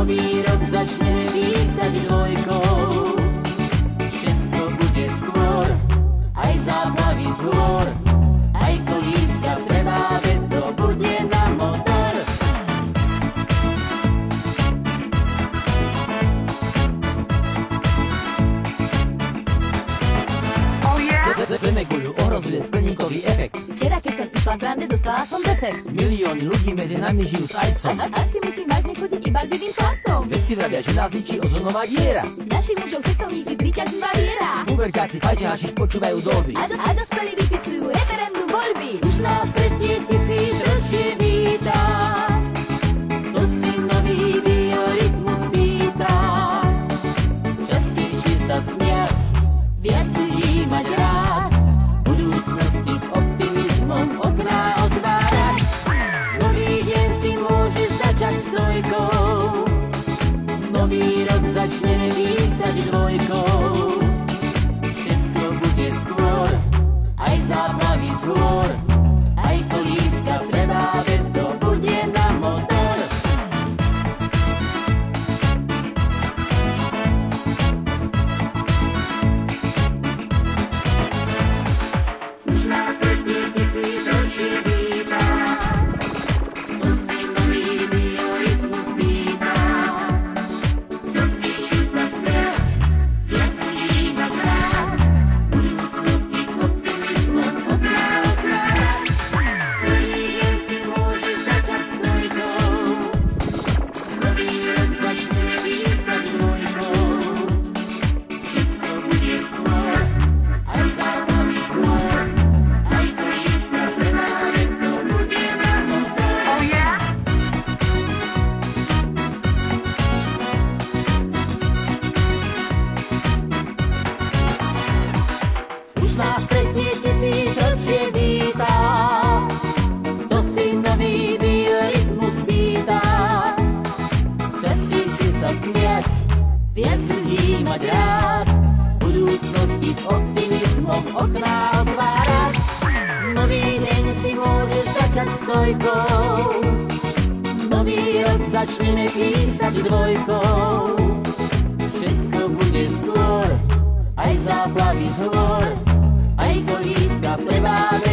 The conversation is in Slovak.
Nový rok začneme písať dvojkou. Všetko bude skôr, aj zábavy z hôr, aj kolíska preváve, to bude na motor. Zemeguľu ohrozuje skleníkový efekt. Včera, keď som išla v rande, dostala som defekt. Milióny ľudí medzi nami žijú s ajcom. Asi musím vážne chodiť iba s jedným klasom. Vedci vravia, že nás ničí ozonová diera. Našim mužom srdcom ničí príťažlivá viera. Puberťáci fajčia hašiš, počúvajú dolby. A dospelí vypisujú referendum voľby. Už nás pred 1000 ročie vítá, to si nový biorytmus pýta. Častejšie sa smiať, viac ľudí mať rád, budúcnosti s optimizmom okná otvárať. Nový deň si môže začať s trojkou, nový rok začneme písať dvojkou. Všetko bude skôr, aj zábavy z hôr, aj kolíska preváve, to bude na motor. Už nás pred 1000 ročie vítá, to si nový biorytmus pýta. Častejšie sa smiať, viac ľudí mať rád, budúcnosti s optimizmom okná otvárať. Nový deň si môže začať s trojkou, nový rok začneme písať dvojkou. Všetko bude skôr, aj zábavy z hôr, aj kolíska preváve, to bude na motor. Už nás stretne 1000 ročie vítá, to si nový biorytmus pýta. Častejšie sa smiať, viac ľudí mať rád, budúcnosti s optimizmom okná otvárať. Nový deň si môže začať s trojkou, nový rok začneme písať dvojkou. Všetko bude skôr, aj záplavy z hôr, aj kolíska pleváve,